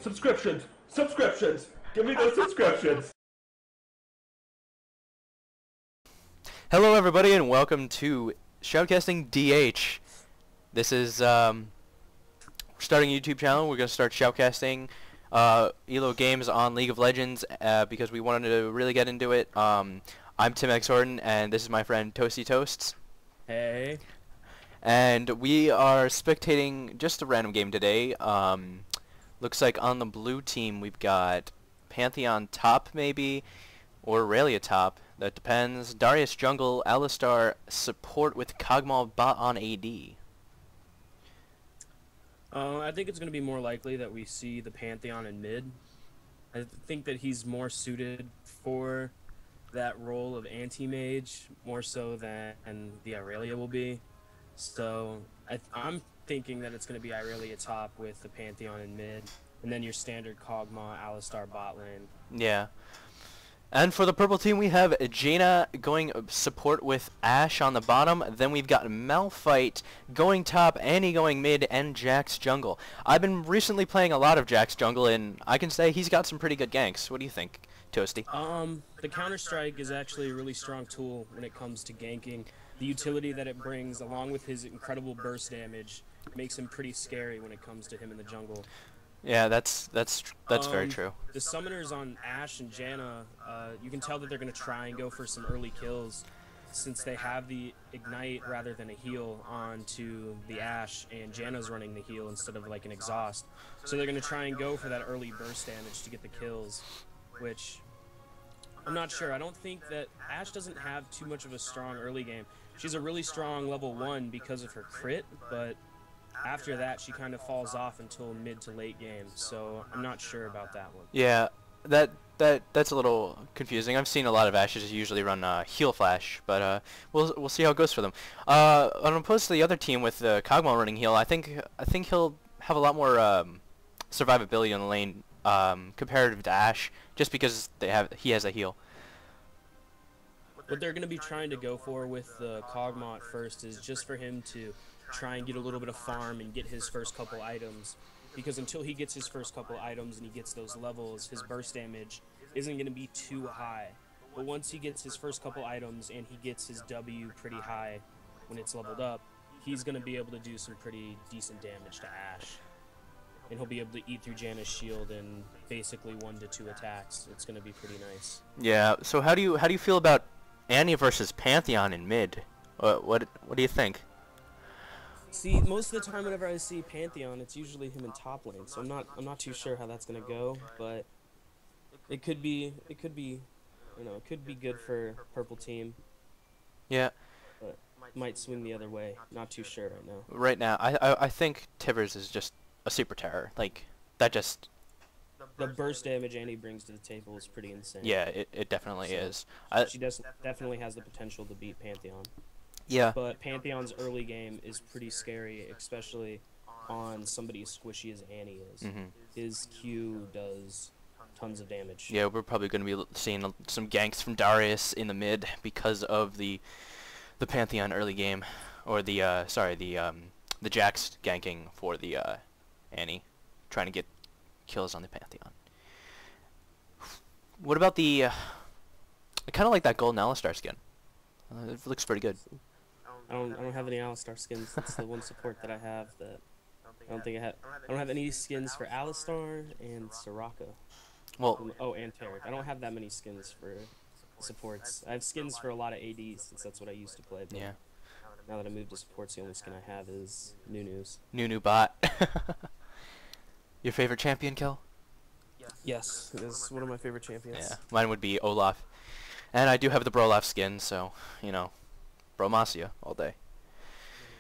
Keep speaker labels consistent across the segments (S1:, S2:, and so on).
S1: Subscriptions! Subscriptions! Give me those subscriptions!
S2: Hello everybody and welcome to Shoutcasting DH. This is we're starting a YouTube channel. We're going to start shoutcasting ELO games on League of Legends because we wanted to really get into it. I'm Timx and this is my friend Toasty Toasts.
S3: Hey.
S2: And we are spectating just a random game today. Looks like on the blue team we've got Pantheon top maybe, or Aurelia top. That depends. Darius jungle, Alistar support with Kog'Maw bot on AD.
S3: I think it's going to be more likely that we see the Pantheon in mid. I think that he's more suited for that role of anti-mage, more so than the Aurelia will be. So I'm thinking that it's going to be Aurelia top with the Pantheon in mid, and then your standard Kog'Maw, Alistar bot lane.
S2: Yeah. And for the purple team, we have Jaina going support with Ashe on the bottom. Then we've got Malphite going top, Annie going mid, and Jax jungle. I've been recently playing a lot of Jax jungle, and I can say he's got some pretty good ganks. What do you think, Toasty?
S3: The Counter-Strike is actually a really strong tool when it comes to ganking. The utility that it brings, along with his incredible burst damage, makes him pretty scary when it comes to him in the jungle.
S2: Yeah, that's very true.
S3: The summoners on Ashe and Janna, you can tell that they're going to try and go for some early kills, since they have the ignite rather than a heal onto the Ashe, and Janna's running the heal instead of like an exhaust. So they're going to try and go for that early burst damage to get the kills, which I'm not sure. I don't think that Ashe doesn't have too much of a strong early game. She's a really strong level 1 because of her crit, but after that, she kind of falls off until mid to late game, so I'm not sure about that one.
S2: Yeah, that's a little confusing. I've seen a lot of Ashes usually run heal flash, but we'll see how it goes for them. On opposed to the other team with Kog'Maw running heal, I think he'll have a lot more survivability in the lane comparative to Ashe, just because he has a heal.
S3: What they're going to be trying to go for with the Kog'Maw at first is just for him to try and get a little bit of farm and get his first couple items, because until he gets his first couple items and he gets those levels, his burst damage isn't going to be too high. But once he gets his first couple items and he gets his W pretty high when it's leveled up, he's going to be able to do some pretty decent damage to Ashe. And he'll be able to eat through Janna's shield in basically 1 to 2 attacks. It's going to be pretty nice.
S2: Yeah, so how do you feel about Annie versus Pantheon in mid? What do you think?
S3: See, most of the time whenever I see Pantheon, it's usually him in top lane, so I'm not too sure how that's gonna go, but it could be it could be good for purple team.
S2: Yeah.
S3: But might swing the other way. Not too sure right now.
S2: Right now, I think Tivers is just a super terror. Like that just.
S3: The burst damage Annie brings to the table is pretty insane.
S2: Yeah, it definitely is.
S3: She definitely has the potential to beat Pantheon.
S2: Yeah.
S3: But Pantheon's early game is pretty scary, especially on somebody as squishy as Annie is.
S2: Mm-hmm.
S3: His Q does tons of damage.
S2: Yeah, we're probably going to be seeing some ganks from Darius in the mid because of the Pantheon early game, or the Jax ganking for the Annie, trying to get kills on the Pantheon. What about the? I kind of like that golden Alistar skin. It looks pretty good.
S3: I don't have any Alistar skins. That's the one support that I have. That I don't have any skins for Alistar and Soraka.
S2: Well.
S3: Oh, and Taric. I don't have that many skins for supports. I have skins for a lot of ADs since that's what I used to play. But
S2: yeah.
S3: Now that I moved to supports, the only skin I have is Nunu's.
S2: Nunu bot. Your favorite champion, Kel?
S3: Yes, it is one of my favorite champions.
S2: Yeah, mine would be Olaf. And I do have the Brolaf skin, so, Bromacia all day.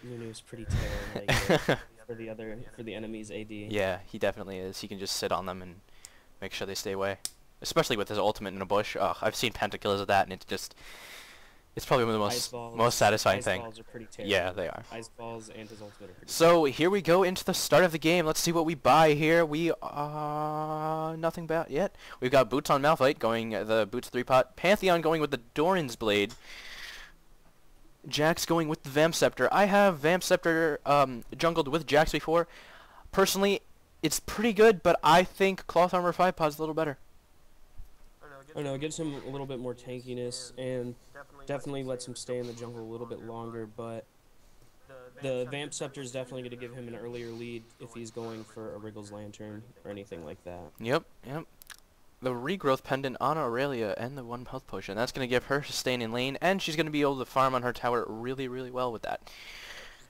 S3: Nunu's pretty terrible for the enemy's AD.
S2: Yeah, he definitely is. He can just sit on them and make sure they stay away. Especially with his ultimate in a bush. Ugh, I've seen pentakills of that, and it's probably one of the most satisfying thing.
S3: Ice balls are pretty terrible.
S2: Yeah, they are.
S3: Ice balls and his ultimate are pretty
S2: So here we go into the start of the game. Let's see what we buy here. We nothing bad yet. We've got Boots on Malphite going the Boots 3-pot. Pantheon going with the Doran's Blade. Jax going with the Vamp Scepter. I have Vamp Scepter jungled with Jax before. Personally, it's pretty good, but I think Cloth Armor 5 Pod's a little better.
S3: I don't know, it gives him a little bit more tankiness and definitely lets him stay in the jungle a little bit longer, but the Vamp Scepter is definitely going to give him an earlier lead if he's going for a Wriggle's Lantern or anything like that.
S2: Yep. The Regrowth Pendant on Aurelia and the 1 health potion. That's going to give her sustain in lane, and she's going to be able to farm on her tower really, really well with that.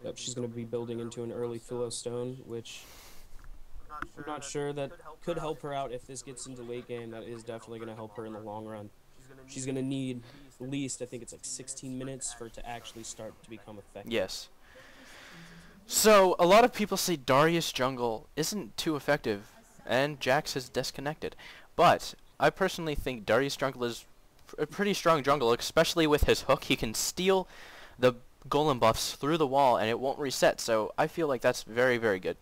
S3: Yep, she's going to be building into an early Philo Stone, which I'm not sure that could help her out if this gets into late game. That is definitely going to help her in the long run. She's going to need at least, I think it's like 16 minutes for it to actually start to become effective.
S2: Yes. So, a lot of people say Darius jungle isn't too effective, and Jax has disconnected. But, I personally think Darius jungle is a pretty strong jungle, especially with his hook. He can steal the golem buffs through the wall, and it won't reset, so I feel like that's very, very good.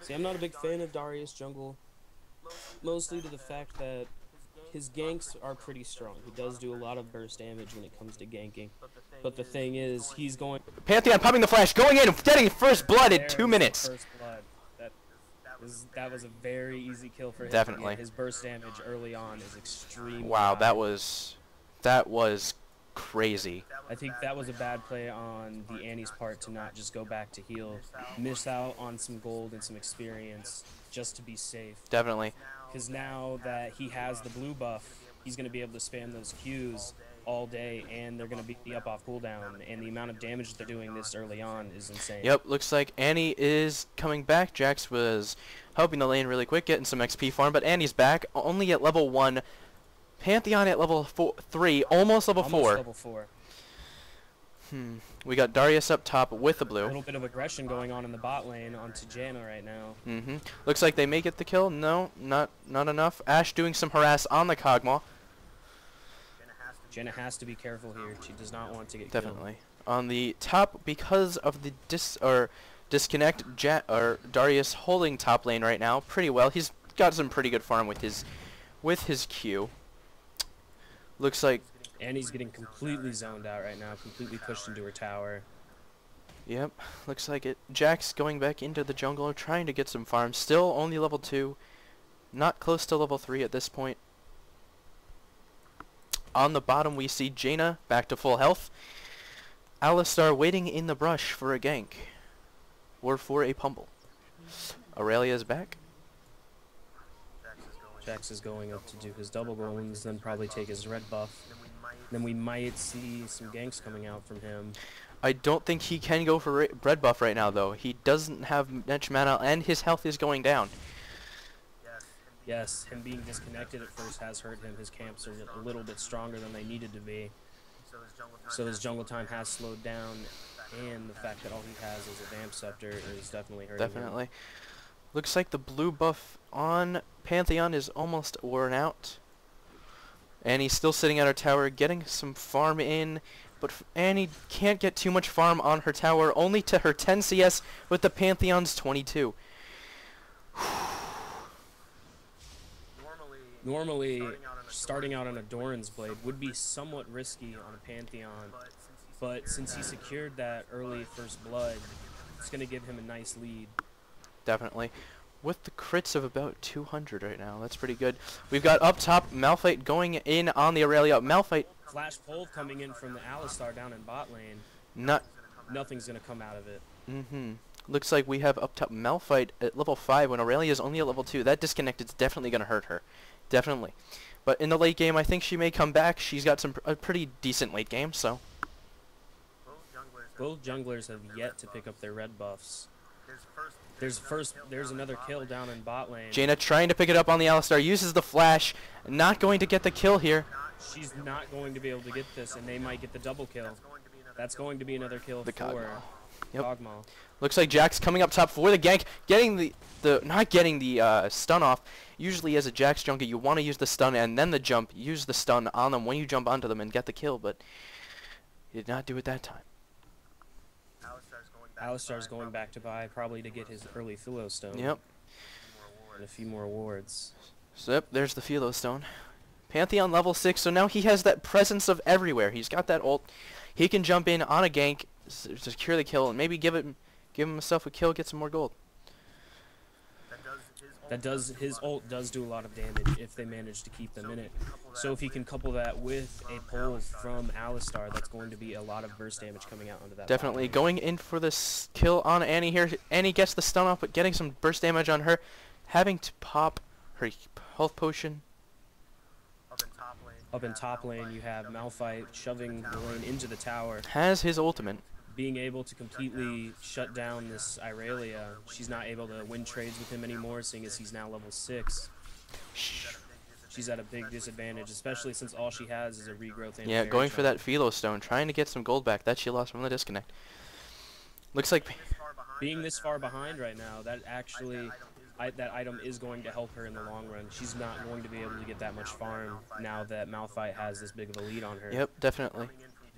S3: See, I'm not a big fan of Darius jungle, mostly to the fact that his ganks are pretty strong. He does do a lot of burst damage when it comes to ganking. But the thing is, he's going...
S2: Pantheon popping the flash, going in, getting first blood in 2 minutes.
S3: First blood. That was a very easy kill for him.
S2: Definitely.
S3: Yeah, his burst damage early on is extremely
S2: Wow,
S3: high.
S2: that was crazy.
S3: I think that was a bad play on the Annie's part to not just go back to heal. Miss out on some gold and some experience just to be safe.
S2: Definitely.
S3: Because now that he has the blue buff, he's going to be able to spam those Qs all day, and they're going to be up off cooldown, and the amount of damage they're doing this early on is insane.
S2: Yep, looks like Annie is coming back. Jax was helping the lane really quick, getting some XP farm, but Annie's back, only at level 1. Pantheon at level 3, almost level 4.
S3: Almost level 4.
S2: We got Darius up top with the blue.
S3: A little bit of aggression going on in the bot lane onto Janna right now.
S2: Looks like they may get the kill. No, not enough. Ashe doing some harass on the Kog'Maw.
S3: Janna has to be careful here. She does not want to get
S2: Definitely. On the top, because of the disconnect, Darius holding top lane right now pretty well. He's got some pretty good farm with his Q. Looks like...
S3: Annie's getting completely zoned out right now, completely pushed into her tower.
S2: Yep, looks like it. Jax going back into the jungle, trying to get some farm. Still only level 2. Not close to level 3 at this point. On the bottom we see Jaina back to full health. Alistar waiting in the brush for a gank. Or for a pummel. Aurelia's back.
S3: Jax is going up to do his double golems, then probably take his red buff. Then we might see some ganks coming out from him.
S2: I don't think he can go for red buff right now, though. He doesn't have much mana, and his health is going down.
S3: Yes, him being disconnected at first has hurt him. His camps are a little bit stronger than they needed to be. So his jungle time has slowed down, and the fact that all he has is a Vamp Scepter is definitely hurting him.
S2: Looks like the blue buff on Pantheon is almost worn out. And he's still sitting at her tower, getting some farm in. But Annie can't get too much farm on her tower, only to her 10 CS with the Pantheon's 22.
S3: Normally, starting out on a Doran's Blade would be somewhat risky on a Pantheon. But since he secured that early first blood, it's going to give him a nice lead.
S2: Definitely. With the crits of about 200 right now. That's pretty good. We've got up top Malphite going in on the Aurelia. Malphite.
S3: Flash pull coming in from the Alistar down in bot lane. Nothing's going to come out of it.
S2: Looks like we have up top Malphite at level 5 when Aurelia's only at level 2. That disconnect is definitely going to hurt her. Definitely. But in the late game, I think she may come back. She's got a pretty decent late game, so.
S3: Both junglers have yet to pick up their red buffs. There's another kill down in bot lane.
S2: Jaina trying to pick it up on the Alistar, uses the flash, not going to get the kill here.
S3: She's not going to be able to get this, and they might get the double kill. That's going to be another kill for Kog'Maw.
S2: Looks like Jax coming up top for the gank, getting not getting the stun off. Usually as a Jax junkie, you want to use the stun and then the jump. Use the stun on them when you jump onto them and get the kill, but he did not do it that time.
S3: Alistar's going back to buy, probably to get his early Philo Stone.
S2: Yep.
S3: And a few more wards.
S2: So yep, there's the Philo Stone. Pantheon level 6, so now he has that presence of everywhere. He's got that ult. He can jump in on a gank, secure the kill, and maybe give give himself a kill, get some more gold.
S3: His ult does do a lot of damage if they manage to keep them in it. So if he can couple that with a pull from Alistar, that's going to be a lot of burst damage coming out onto that.
S2: Definitely going in for this kill on Annie here. Annie gets the stun off, but getting some burst damage on her, having to pop her health potion.
S3: Up in top lane, you have Malphite shoving the lane into the tower.
S2: Has his ultimate.
S3: Being able to completely shut down this Irelia. She's not able to win trades with him anymore, seeing as he's now level 6. She's at a big disadvantage, especially since all she has is a regrowth.
S2: Yeah, going for that Philo Stone, trying to get some gold back that she lost from the disconnect. Looks like
S3: being this far behind right now, that actually that item is going to help her in the long run. She's not going to be able to get that much farm now that Malphite has this big of a lead on her.
S2: Yep, definitely.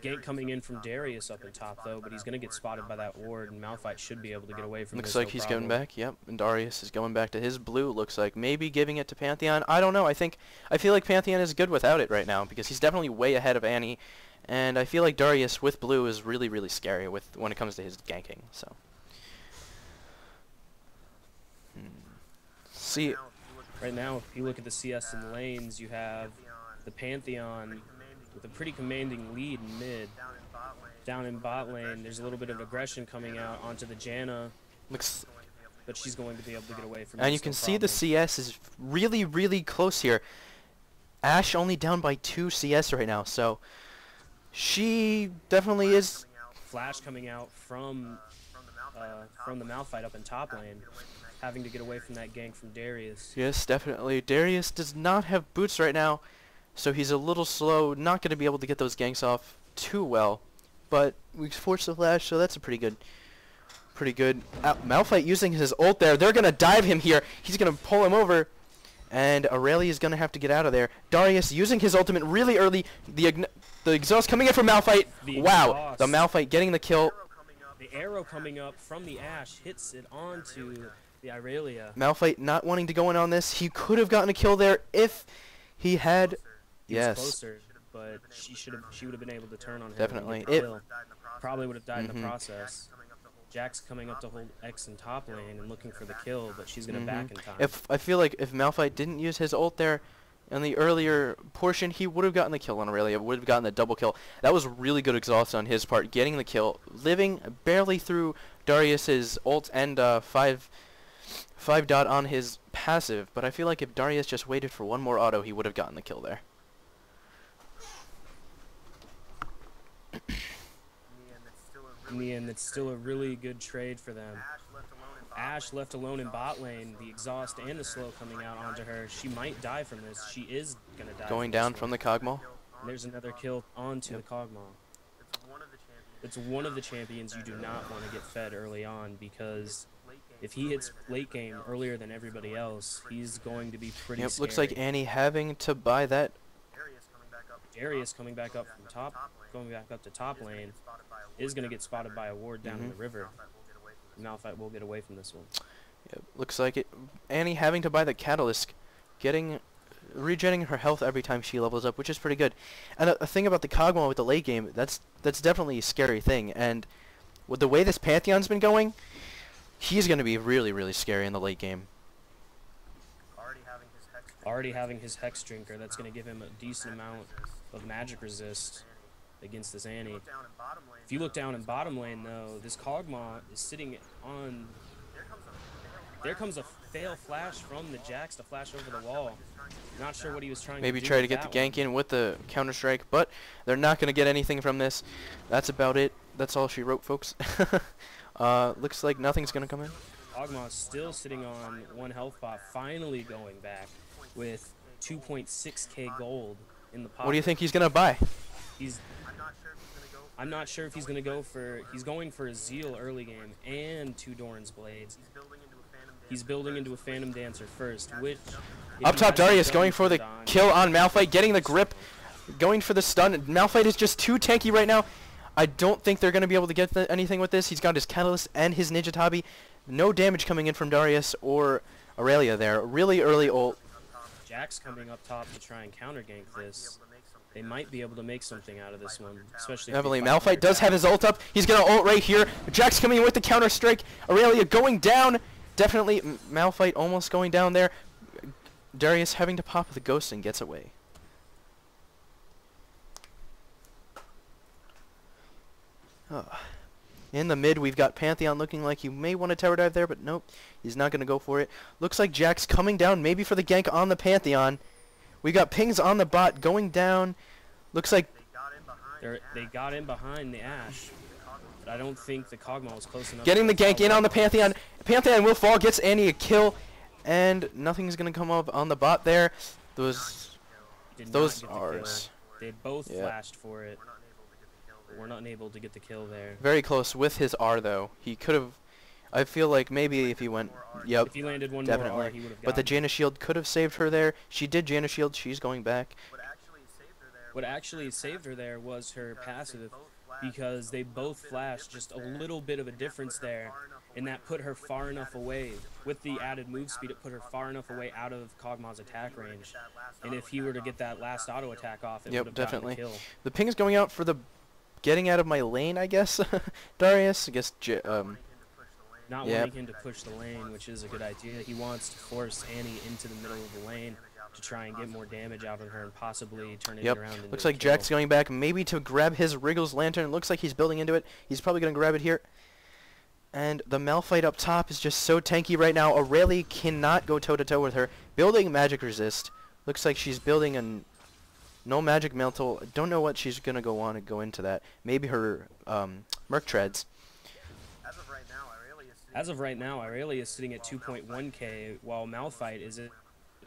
S3: Gank coming in from Darius up in top though, but he's going to get spotted by that ward, and Malphite should be able to get away from
S2: Looks
S3: this.
S2: like he's going back, yep, and Darius is going back to his blue. Looks like maybe giving it to Pantheon. I don't know. I feel like Pantheon is good without it right now because he's definitely way ahead of Annie, and I feel like Darius with blue is really, really scary when it comes to his ganking. So, see,
S3: right now, if you look at the CS and lanes, you have the Pantheon with a pretty commanding lead in mid. Down in bot lane, there's a little bit of aggression coming out onto the Janna. But she's going to be able to get away from it.
S2: And you can see the CS is really, really close here. Ashe only down by 2 CS right now, so she definitely is.
S3: Flash coming out from the Malphite up in top lane, having to get away from that gank from Darius.
S2: Yes, definitely. Darius does not have boots right now, so he's a little slow, not going to be able to get those ganks off too well. But we forced the flash, so that's a pretty good. Malphite using his ult there. They're going to dive him here. He's going to pull him over, and Aurelia is going to have to get out of there. Darius using his ultimate really early. The exhaust coming in from Malphite. Wow, the Malphite getting the kill.
S3: The arrow coming up from the Ashe hits it onto the Irelia.
S2: Malphite not wanting to go in on this. He could have gotten a kill there if he had. Yes.
S3: Closer, but she would have been able to turn on him.
S2: Definitely.
S3: Probably would have died in the process. Jack's coming up to hold X in top lane and looking for the kill, but she's gonna back in time.
S2: I feel like if Malphite didn't use his ult there in the earlier portion, he would have gotten the kill on Aurelia. Would have gotten the double kill. That was really good exhaust on his part, getting the kill, living barely through Darius's ult and 5 dot on his passive. But I feel like if Darius just waited for one more auto, he would have gotten the kill there.
S3: In the end, it's still a really good trade for them. Ashe left alone in bot lane, the exhaust and the slow coming out onto her. She might die from this. She is going to die.
S2: Going down from the Cogmaw.
S3: There's another kill onto the Cogmaw. It's one of the champions you do not want to get fed early on, because if he hits late game earlier than everybody else, he's going to be pretty scary.
S2: Looks like Annie having to buy that.
S3: Darius coming back up from top, going back up to top lane, is going to get spotted by a ward down in the river. Malphite will get away from this one.
S2: Yep, looks like it. Annie having to buy the catalyst, regenerating her health every time she levels up, which is pretty good. And a thing about the Cogmaw with the late game, that's definitely a scary thing. And with the way this Pantheon's been going, he's going to be really, really scary in the late game.
S3: Already having his Hex Drinker, that's going to give him a decent amount of magic resist against this Annie. If you look down in bottom lane, though, this Cogmaw is sitting on. There comes a fail flash from the Jax to flash over the wall. Not sure what he was trying to do.
S2: Maybe try to get the gank in with the counter strike, but they're not going to get anything from this. That's about it. That's all she wrote, folks. Looks like nothing's going to come in.
S3: Cogmaw still sitting on 1 health pot, finally going back with 2.6k gold in the pot.
S2: What do you think he's going to buy?
S3: I'm not sure if he's going to go for. He's going for a Zeal early game and 2 Doran's Blades. He's building into a Phantom Dancer first, which.
S2: Up top, Darius going for the kill on Malphite, getting the grip, going for the stun. Malphite is just too tanky right now. I don't think they're going to be able to get anything with this. He's got his Catalyst and his Ninja Tabi. No damage coming in from Darius or Aurelia there. Really early ult.
S3: Jack's coming up top to try and counter gank this. they might be able to make something out of this one, especially.
S2: Definitely, Malphite does have his ult up. He's gonna ult right here. Jax coming in with the counter strike. Aurelia going down. Definitely, Malphite almost going down there. Darius having to pop the ghost and gets away. In the mid, we've got Pantheon looking like he may want to tower dive there, but nope, he's not going to go for it. Looks like Jax coming down, maybe for the gank on the Pantheon. We got pings on the bot going down. Looks like
S3: they got in behind the Ashe, but I don't think the Kog'Maw was close enough.
S2: Getting the gank in on the Pantheon. Pantheon will fall, gets Annie a kill, and nothing's going to come up on the bot there. Those R's.
S3: They both flashed for it. We're not able to get the kill there.
S2: Very close with his R though. He could have. I feel like maybe if he went. Yep.
S3: If he landed one
S2: definitely.
S3: more R, he would have.
S2: But the Jaina shield could have saved her there. She did Jaina shield. She's going back.
S3: What actually saved her there was her passive, because they both flashed. Just a little bit of a difference there, and that put her far enough away. With the added move speed, it put her far enough away out of Kog'Maw's attack range. And if he were to get that last auto attack off, it would have
S2: definitely.
S3: gotten the kill.
S2: The ping is going out for the. Getting out of my lane, I guess. Darius, I guess.
S3: Not wanting him to push the lane, which is a good idea. He wants to force Annie into the middle of the lane to try and get more damage out of her and possibly turn it around.
S2: Looks like Jack's going back, maybe to grab his Wriggles lantern. Looks like he's building into it. He's probably going to grab it here. And the Malphite up top is just so tanky right now. Aurelia cannot go toe-to-toe with her. Building magic resist. Looks like she's building a no magic mantle. Don't know what she's gonna go on and go into that. Maybe her Merc treads.
S3: As of right now, Aurelia is sitting at 2.1k, while Malphite is at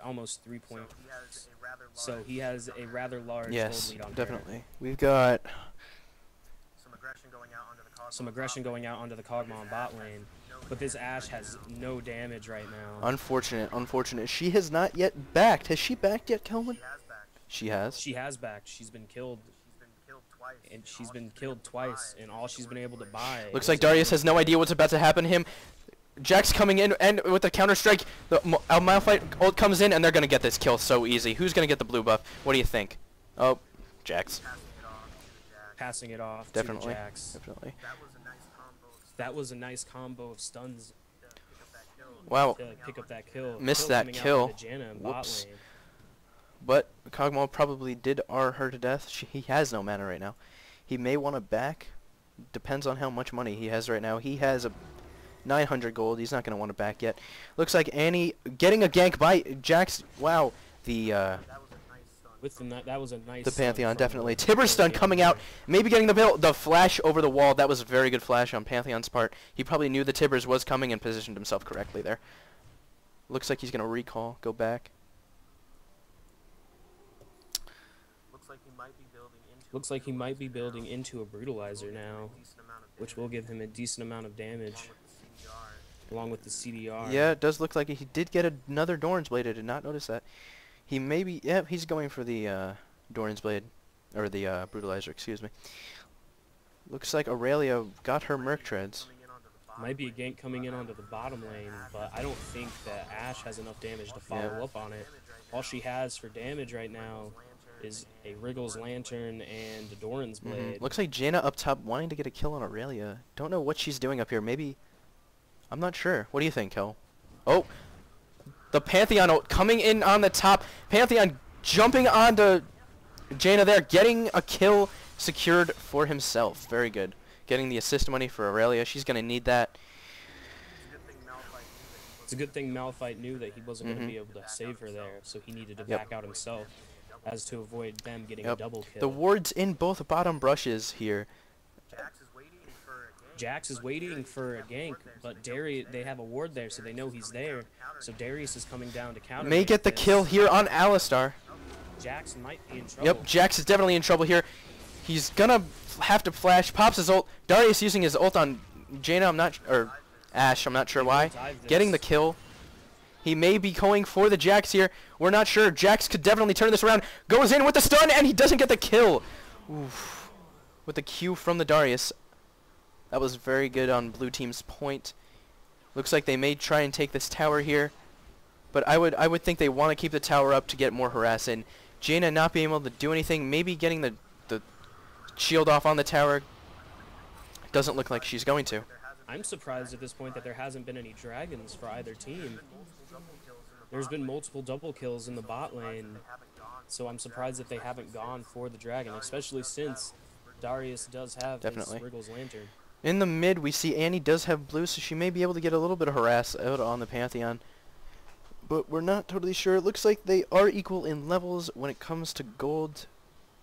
S3: almost 3 points. So he has a rather large gold lead on
S2: definitely.
S3: her.
S2: We've got
S3: some aggression going out onto the Kog'Maw bot lane, but this Ashe has no damage right now.
S2: Unfortunate. She has not yet backed. Has she backed yet, Kelvin? She has.
S3: She has backed. She's been killed. And she's been killed twice, and all she's been able to buy.
S2: Looks like Darius has no idea what's about to happen to him. Jack's coming in, and with the counter strike, the Malphite ult comes in, and they're gonna get this kill so easy. Who's gonna get the blue buff? What do you think? Oh, Jax.
S3: Passing it off.
S2: Definitely.
S3: To Jax.
S2: Definitely.
S3: That was a nice combo of stuns.
S2: Wow.
S3: To pick up that kill.
S2: Missed that kill.
S3: Whoops.
S2: But Kog'Maw probably did R her to death. He has no mana right now. He may want to back. Depends on how much money he has right now. He has a 900 gold. He's not going to want to back yet. Looks like Annie getting a gank by Jax. Wow.
S3: That was a nice.
S2: The Pantheon, definitely. Tibbers stun coming out. Maybe getting the flash over the wall. That was a very good flash on Pantheon's part. He probably knew the Tibbers was coming and positioned himself correctly there. Looks like he's going to recall. Go back.
S3: Looks like he might be building into a brutalizer now, which will give him a decent amount of damage, along with the CDR.
S2: Yeah, it does look like he did get another Doran's Blade. I did not notice that. He may be, yeah, he's going for the Doran's Blade, or the brutalizer, excuse me. Looks like Aurelia got her Merc treads.
S3: Might be a gank coming in onto the bottom lane, but I don't think that Ashe has enough damage to follow up on it. All she has for damage right now is a Wriggles lantern and a Doran's Blade.
S2: Looks like Jaina up top wanting to get a kill on Aurelia. Don't know what she's doing up here. Maybe, I'm not sure. What do you think, Kel? Oh, the Pantheon coming in on the top. Pantheon jumping onto Jaina there, getting a kill secured for himself. Very good. Getting the assist money for Aurelia. She's going to need that.
S3: It's a good thing Malphite knew that he wasn't going to be able to save her there, so he needed to back out himself, as to avoid them getting a double kill.
S2: The ward's in both bottom brushes here.
S3: Jax is waiting for a gank, but Darius, they have a ward there, so they know he's there. So Darius is coming down to counter.
S2: May get the kill here on Alistar.
S3: Jax might be in trouble.
S2: Yep, Jax is definitely in trouble here. He's gonna have to flash. Pops his ult. Darius using his ult on Jaina. Or Ashe. I'm not sure why. Getting the kill. He may be going for the Jax here. We're not sure. Jax could definitely turn this around. Goes in with the stun, and he doesn't get the kill. Oof. With the Q from the Darius. That was very good on blue team's point. Looks like they may try and take this tower here. But I would think they want to keep the tower up to get more harass in. Jaina not being able to do anything. Maybe getting the shield off on the tower. Doesn't look like she's going to.
S3: I'm surprised at this point that there hasn't been any dragons for either team. There's been multiple double kills in the bot lane, so I'm surprised that they haven't gone for the dragon, especially since Darius does have his Wriggles Lantern.
S2: In the mid, we see Annie does have blue, so she may be able to get a little bit of harass out on the Pantheon. But we're not totally sure. It looks like they are equal in levels when it comes to gold.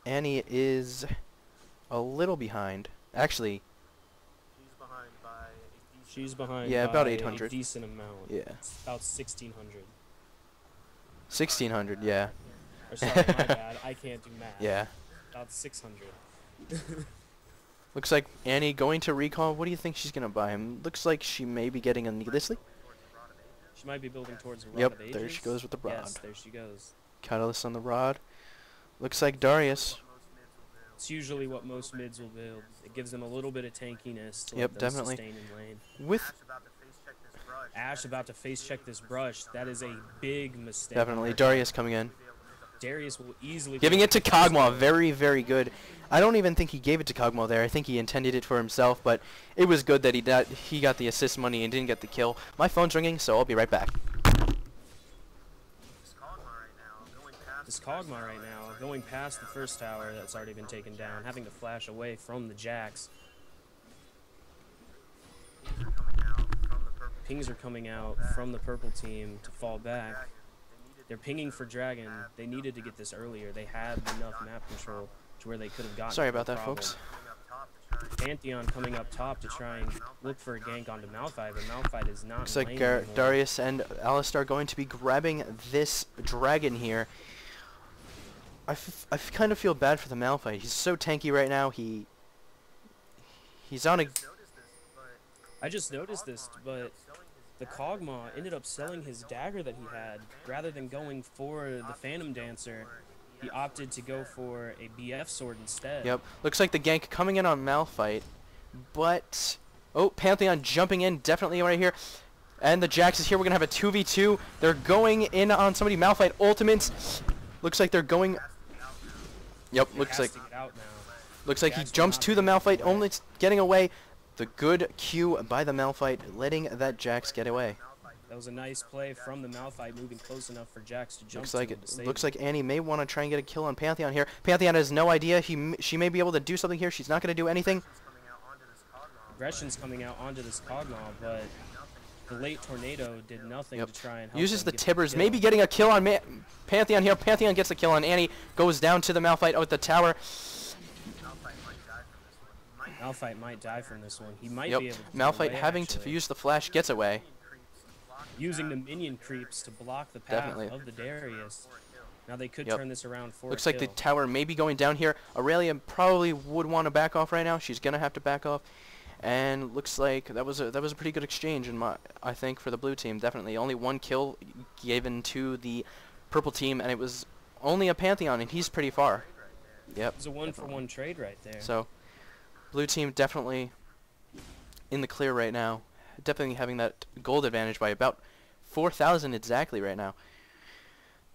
S2: Annie is a little behind. Actually,
S3: she's behind
S2: yeah,
S3: by
S2: about 800.
S3: A decent amount.
S2: Yeah.
S3: It's about 1,600.
S2: 1,600, yeah.
S3: Or sorry, my bad. I can't do math.
S2: Yeah.
S3: About 600.
S2: Looks like Annie going to recall. What do you think she's going to buy him? Looks like she may be getting a needlessly.
S3: She might be building towards a rod
S2: Yep,
S3: of ages.
S2: there she goes with the rod.
S3: Yes, there she goes.
S2: Catalyst on the rod. Looks like Darius.
S3: It's usually what most mids will build. It gives them a little bit of tankiness to
S2: Yep,
S3: let them
S2: definitely.
S3: sustain in lane.
S2: With
S3: Ashe about to face check this brush. That is a big mistake.
S2: definitely Darius coming in.
S3: Darius will easily
S2: Giving it to Kog'Maw. Very, very good. I don't even think he gave it to Kog'Maw there. I think he intended it for himself, but it was good that he got the assist money and didn't get the kill. My phone's ringing, so I'll be right back.
S3: This Kog'Maw right now, going past the first tower that's already been taken down, having to flash away from the Jax. Pings are coming out from the purple team to fall back. They're pinging for Dragon. They needed to get this earlier. They had enough map control to where they could have gotten.
S2: Sorry about that, folks.
S3: Pantheon coming up top to try and look for a gank onto Malphite, but Malphite is not.
S2: Looks like Darius and Alistar are going to be grabbing this dragon here. I kind of feel bad for the Malphite. He's so tanky right now. He's on a.
S3: I just noticed this, but the Kog'Maw ended up selling his dagger that he had rather than going for the Phantom Dancer. He opted to go for a BF sword instead.
S2: Yep. Looks like the gank coming in on Malphite, but oh, Pantheon jumping in definitely right here, and the Jax is here. We're gonna have a 2v2. They're going in on somebody. Malphite ultimates. Looks like they're going. Yep. Looks like. Looks like he jumps to the Malphite, only getting away. The good Q by the Malphite, letting that Jax get away.
S3: That was a nice play from the Malphite, moving close enough for Jax to jump.
S2: Looks like Annie may want to try and get a kill on Pantheon here. Pantheon has no idea. She may be able to do something here. She's not going to do anything.
S3: Aggression's coming out onto this Kog'Maw, but the late tornado did nothing to try and help.
S2: Uses the
S3: get
S2: Tibbers,
S3: the
S2: maybe getting a kill on Pantheon here. Pantheon gets the kill on Annie. Goes down to the Malphite out the tower.
S3: Malphite might die from this one. He might be able to
S2: Malphite having to use the flash gets away.
S3: Using the minion creeps to block the path of the Darius. Now they could turn this around for
S2: Looks like the tower may be going down here. Aurelia probably would want to back off right now. She's gonna have to back off. And looks like that was a pretty good exchange I think for the blue team. Definitely only one kill given to the purple team, and it was only a Pantheon, and he's pretty far. Yep.
S3: It's a one-for-one trade right there.
S2: So, blue team definitely in the clear right now. Definitely having that gold advantage by about 4,000 exactly right now.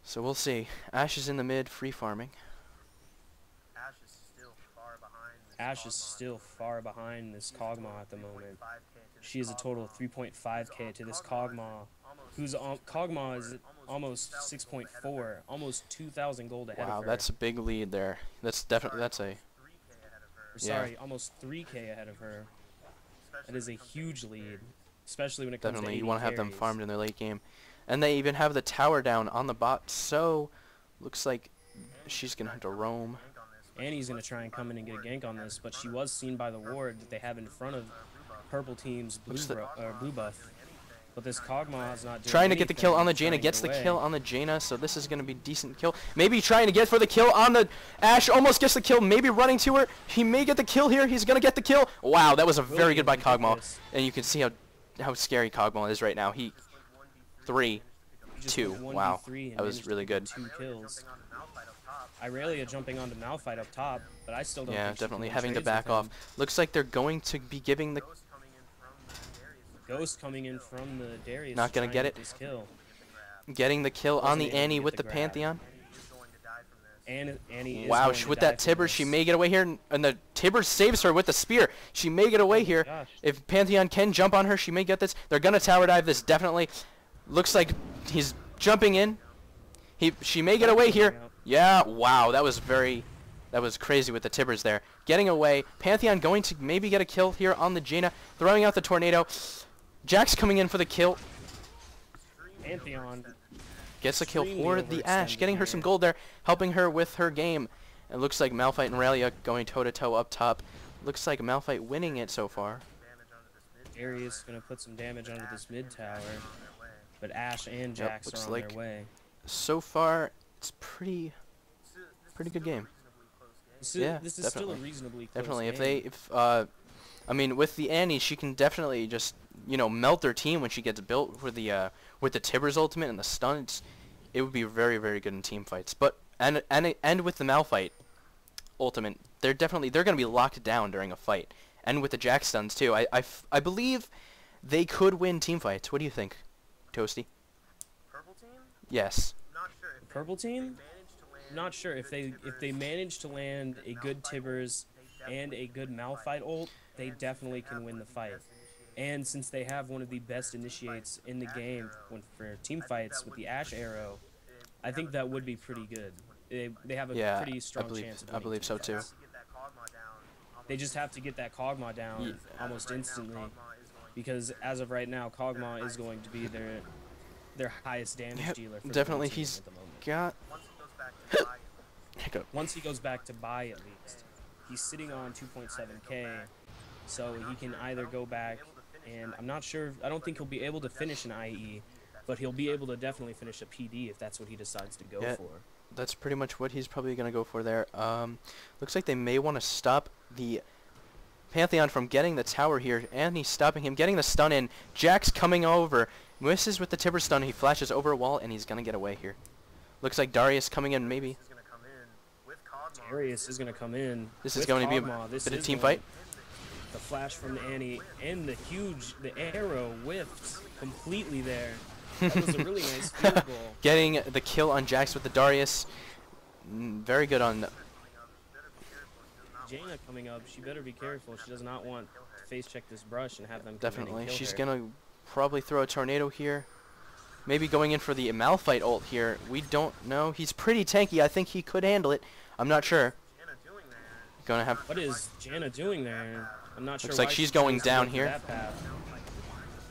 S2: So we'll see. Ashe is in the mid, free farming.
S3: Ashe is still far behind this Kog'Maw at the moment. She is a total of 3.5k to this Kog'Maw, whose Kog'Maw is almost 6.4, almost 2,000 gold ahead of her.
S2: Wow, that's a big lead there. That's definitely
S3: Sorry, almost 3k ahead of her. That is a huge lead, especially when it comes to AD
S2: you want to have them
S3: carries.
S2: farmed in their late game. And they even have the tower down on the bot, so looks like she's going to have to roam.
S3: Annie's going to try and come in and get a gank on this, but she was seen by the ward that they have in front of purple team's blue buff. But this Kog'Maw is not doing
S2: Trying to get the kill on the Jaina, gets the kill on the Jaina, so this is going to be decent kill. Maybe trying to get for the kill on the Ashe, almost gets the kill, maybe running to her. He may get the kill here, he's going to get the kill. Wow, that was a very good by Kog'Maw. And you can see how scary Kog'Maw is right now. 3, 2, wow, that was really good.
S3: 2 kills. Irelia jumping onto Malphite up top, but I still don't think
S2: definitely having to back off. Looks like they're going to be giving the
S3: Ghost coming in from the Darius.
S2: Not gonna get it.
S3: This kill.
S2: Getting the kill on the Annie with the Pantheon.
S3: And Annie is
S2: Wow,
S3: going to
S2: with
S3: die
S2: that
S3: from
S2: Tibber,
S3: this.
S2: she may get away here, and the Tibber saves her with the spear. She may get away here.
S3: Gosh.
S2: If Pantheon can jump on her, she may get this. They're gonna tower dive this, definitely. Looks like he's jumping in. She may get away here. Yeah, wow, that was crazy with the Tibbers there. Getting away. Pantheon going to maybe get a kill here on the Jaina, throwing out the tornado. Jax coming in for the kill.
S3: Pantheon
S2: Gets a kill
S3: extremely
S2: for the Ashe,
S3: overextended
S2: getting her
S3: here.
S2: some gold there, helping her with her game. It looks like Malphite and Aurelia going toe-to-toe up top. Looks like Malphite winning it so far.
S3: Darius is going to put some damage onto this mid tower, but Ashe and Jax
S2: looks
S3: are on
S2: like
S3: their way.
S2: So far, it's pretty good game.
S3: This
S2: Yeah,
S3: is still a
S2: definitely.
S3: reasonably close
S2: Definitely,
S3: game.
S2: I mean, with the Annie, she can definitely just, you know, melt their team when she gets built with the Tibber's ultimate and the stuns. It would be very, very good in team fights. But and with the Malphite ultimate, they're gonna be locked down during a fight. And with the Jack stuns too, I believe they could win team fights. What do you think, Toasty?
S4: Purple team?
S2: Yes.
S4: Not sure. If
S3: The purple team?
S4: they manage to land
S3: Not sure if they manage to land a good Tibbers and a good Malphite ult, they definitely can win the fight. And since they have one of the best initiates in the game for team fights with the Ashe arrow, I think that would be pretty good. They have a
S2: Yeah,
S3: pretty strong chance of
S2: I
S3: winning
S2: believe
S3: team
S2: so too.
S3: fights.
S4: get that Kog'Maw down.
S3: They just have to get that Kog'Maw down
S2: Ye-
S3: almost instantly, because as of right now, Kog'Maw is going to be their highest damage
S2: Yep,
S3: dealer. For
S2: definitely
S3: the whole team
S2: he's
S3: at the moment.
S2: got
S4: Once he goes back to buy it,
S2: hiccup.
S3: Once he goes back to buy, at least he's sitting on 2.7k, so he can either go back, and I'm not sure. I don't think he'll be able to finish an IE, but he'll be able to definitely finish a PD if that's what he decides to go
S2: Yeah.
S3: for.
S2: That's pretty much what he's probably going to go for there. Looks like they may want to stop the Pantheon from getting the tower here, and he's stopping him, getting the stun in. Jax coming over, misses with the Tibber stun. He flashes over a wall, and he's going to get away here. Looks like Darius coming in, maybe.
S4: is going to come in with Kog'Maw.
S3: Darius is going to come in.
S2: This is
S3: with
S2: going to be a
S3: Kog'Maw. This
S2: bit of
S3: is
S2: team
S3: going-
S2: fight.
S3: The flash from the Annie and the arrow whiffed completely there. That was a really nice field goal.
S2: Getting the kill on Jax with the Darius. Very good on...
S3: Jaina coming up, she better be careful. She does not want to face check this brush and have them come in and
S2: Definitely.
S3: kill
S2: She's
S3: her.
S2: going to probably throw a tornado here. Maybe going in for the Malphite ult here. We don't know. He's pretty tanky. I think he could handle it. I'm not sure.
S4: Jana doing there.
S2: Gonna have...
S3: What is Jaina doing there? I'm not sure.
S2: Looks like
S3: why
S2: she's
S3: she
S2: going
S3: chose to
S2: down
S3: go for
S2: here.
S3: That path.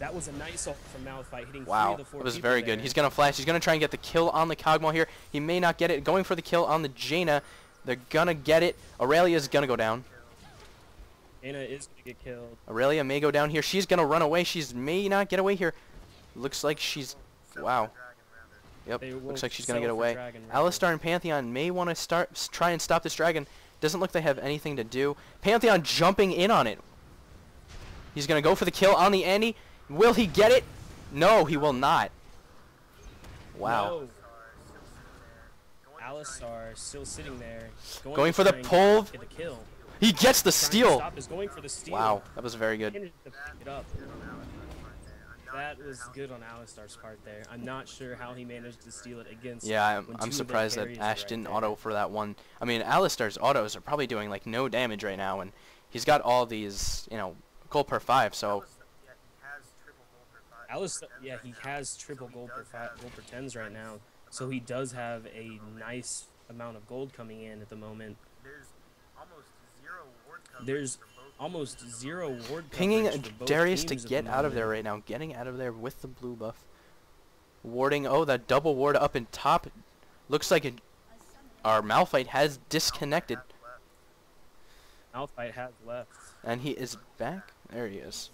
S3: That was a nice ult from Malphite, hitting 3
S2: Wow,
S3: of the 4
S2: that was
S3: people
S2: very
S3: there.
S2: good. He's going to flash. He's going to try and get the kill on the Kog'Maw here. He may not get it. Going for the kill on the Jaina. They're going to get it. Aurelia's going to go down.
S3: Jaina is going to get killed.
S2: Aurelia may go down here. She's going to run away. She's may not get away here. Looks like she's... Wow. Yep,
S3: They
S2: looks
S3: won't
S2: like she's going to get
S3: settle for
S2: away.
S3: Dragon Rider.
S2: Alistar and Pantheon may want to try and stop this dragon. Doesn't look they have anything to do. Pantheon jumping in on it. He's going to go for the kill on the Annie. Will he get it? No, he will not. Wow.
S3: No. Alistar still sitting there.
S2: Going
S3: to
S2: for the
S3: try and
S2: pull.
S3: Get the kill.
S2: He gets the
S3: Trying to
S2: steal.
S3: stop is going for the steal.
S2: Wow, that was very good.
S3: Managed to pick it up. That was good on Alistar's part there. I'm not sure how he managed to steal it against.
S2: Yeah,
S3: when two
S2: I'm
S3: of
S2: surprised
S3: their
S2: that
S3: carries are
S2: Ashe
S3: right
S2: didn't
S3: there.
S2: auto for that one. I mean, Alistar's autos are probably doing like no damage right now, and he's got all these, you know, gold per 5. So
S3: Alistar, yeah, he has triple gold per 10s right now, so he does have a nice amount of gold coming in at the moment. There's almost zero ward
S2: pinging
S3: coverage for both
S2: Darius to
S3: teams at
S2: get
S3: the
S2: out of there
S3: moment.
S2: right now, getting out of there with the blue buff. Warding, oh, that double ward up in top. Looks like our Malphite has disconnected,
S3: Malphite has left.
S2: and he is back. There he is.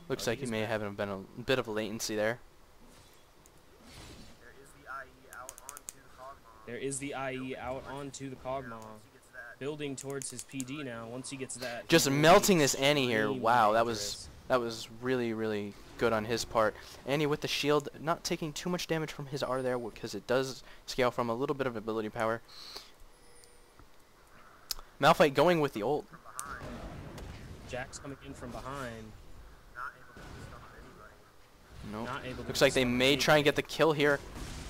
S2: Looks like he may have been a bit of a latency there.
S3: There is the IE out onto the Kog'Maw. Building towards his PD now. Once he gets that,
S2: Just
S3: he will
S2: melting
S3: be
S2: this Annie here.
S3: extremely
S2: Wow,
S3: dangerous.
S2: that was really, really good on his part. Annie with the shield, not taking too much damage from his R there, because it does scale from a little bit of ability power. Malphite going with the ult.
S3: Jack's coming in from behind.
S2: No.
S3: Not able to
S2: Looks like they
S3: stop
S2: may
S3: anybody.
S2: try and get the kill here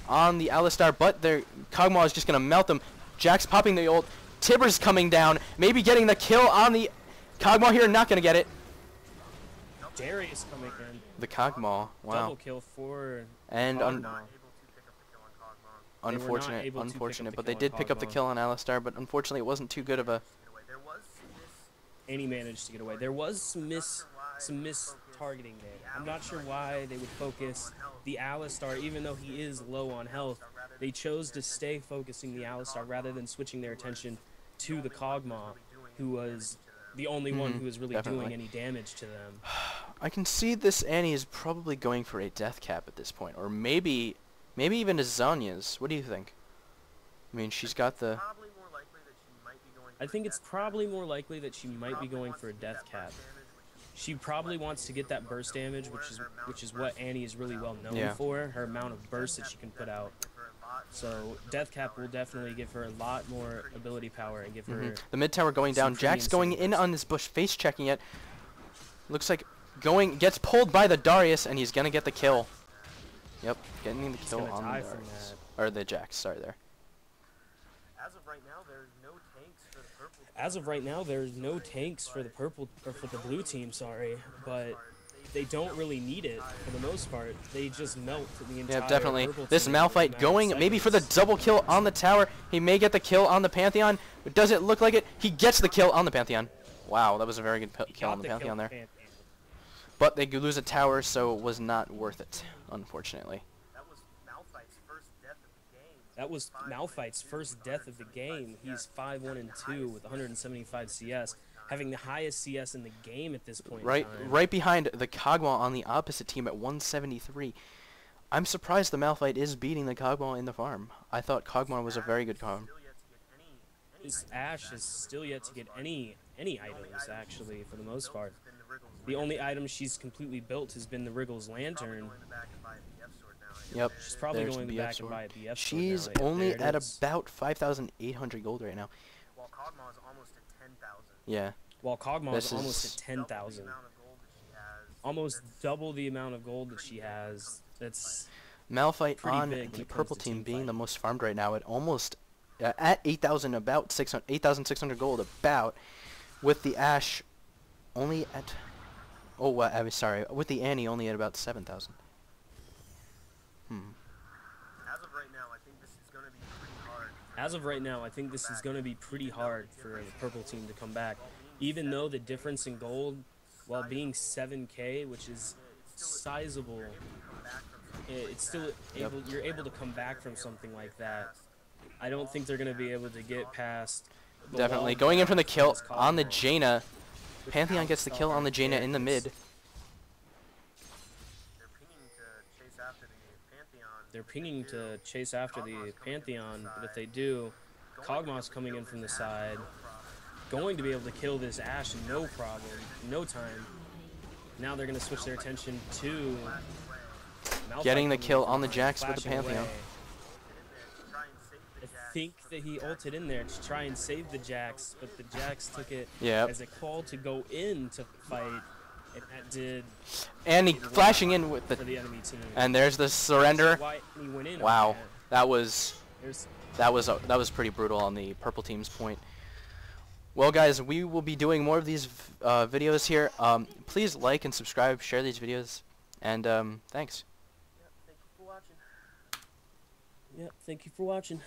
S2: on the Alistar, but their Kog'Maw is just going to melt them. Jax popping the ult. Tibbers coming down, maybe getting the kill on the Kog'Maw here. Not gonna get it.
S3: Darius coming in.
S2: The Kog'Maw. Wow.
S3: Double kill for
S2: And
S3: Kog'Maw.
S4: Not able to pick up the kill on Cogmon.
S3: They were not
S2: unfortunate,
S3: able to pick up
S2: unfortunate.
S3: the
S2: But they
S3: kill on
S2: did pick up the
S3: Kog'Maw.
S2: kill on Alistar, but unfortunately it wasn't too good of a.
S4: There was this
S3: And he managed to get away. There was some targeting there. I'm not sure why they would focus the Alistar, even though he is low on health. They chose to stay focusing the Alistar rather than switching their attention to the Kog'Maw, who was the only one who was really
S2: definitely.
S3: doing any damage to them.
S2: I can see this Annie is probably going for a death cap at this point, or maybe even a Zanya's. What do you think? I mean, she's got the.
S4: probably more likely that she might be going
S3: I think it's probably more likely that she might be going for a death cap. She probably wants to get that burst damage, which is what Annie is really well known for, her amount of burst that she can put out. So death cap will definitely give her a lot more ability power and give her
S2: The mid tower going down. Jax going in on this bush, face checking it. Looks like gets pulled by the Darius, and he's gonna get the kill. Yep, getting the
S3: He's
S2: kill
S3: gonna
S2: on
S3: die
S2: the
S3: from
S2: Darius.
S3: that.
S2: Or the Jax, sorry there.
S4: As of right now, there's no tanks for the purple.
S3: As of right now, there's no tanks for the purple or for the blue team, sorry, but they don't really need it for the most part. They just melt the entire
S2: Yeah, definitely.
S3: purple
S2: This
S3: team in a
S2: Malphite
S3: matter of
S2: going maybe for the
S3: seconds.
S2: double kill on the tower. He may get the kill on the Pantheon, but does it look like it? He gets the kill on the Pantheon. Wow, that was a very good kill
S3: Got
S2: on the Pantheon there.
S3: Pantheon.
S2: But they lose a tower, so it was not worth it, unfortunately.
S4: That was Malphite's first death of the game.
S3: That was Malphite's first death of the game. He's 5-1-2 with 175 CS, having the highest CS in the game at this point in time.
S2: Right behind the Kog'Maw on the opposite team at 173. I'm surprised the Malphite is beating the Kog'Maw in the farm. I thought Kog'Maw was a very good farm.
S3: This Ashe is still yet to get any items, actually, for the most part. The only item she's completely built has been the Wriggles Lantern.
S2: Yep.
S3: She's probably
S2: there's
S3: going
S2: the
S3: back
S2: BF
S3: and
S2: sword.
S3: buy a BF sword
S2: She's
S3: now. Yeah,
S2: only
S3: there it
S2: at
S3: is.
S2: about 5,800 gold right now.
S4: While Cogmon is almost at 10,000.
S2: Yeah.
S3: While Kog'Maw
S2: This
S3: is almost
S2: is
S3: at 10,000.
S4: Amount of gold that she has.
S3: Almost double the amount of gold that she has. That's
S2: Malphite
S3: pretty
S2: on
S3: big when
S2: the
S3: it comes
S2: purple
S3: to
S2: team
S3: team
S2: being the
S3: fight.
S2: most farmed right now at almost at 8,000, about 8,600 gold about, with the Ashe only at I'm sorry, with the Annie only at about 7,000.
S4: As of right now, I think this is going to be pretty hard.
S3: As of right now, I think this is going to be pretty hard for the purple team to come back. Even though the difference in gold, while being 7k, which is sizable, it's still you're able to come back from something like that. I don't think they're going to be able to get past the
S2: Definitely.
S3: wall
S2: Going in for the kill
S3: against
S2: on the
S3: Kog'Maw.
S2: Jaina. Pantheon gets the kill on the Jaina in the mid.
S4: They're pinging to chase after the Pantheon.
S3: But if they do, Kog'Maw's coming in from the side, going to be able to kill this Ashe no problem, no time. Now they're going to switch their attention to Malphite
S2: Getting the
S3: coming
S2: kill
S3: in
S2: on the
S3: from
S2: Jax with the
S3: flashing
S2: Pantheon.
S3: away. I think that he ulted in there to try and save the Jax, but the Jax took it
S2: Yep.
S3: as a call to go in to fight, and that did
S2: And he flashing in with
S3: for
S2: the
S3: the enemy team.
S2: and there's the surrender.
S3: Why he went in on
S2: Wow.
S3: that.
S2: That was pretty brutal on the purple team's point. Well, guys, we will be doing more of these videos here. Please like and subscribe, share these videos, and thanks.
S3: Yep, thank you for watching.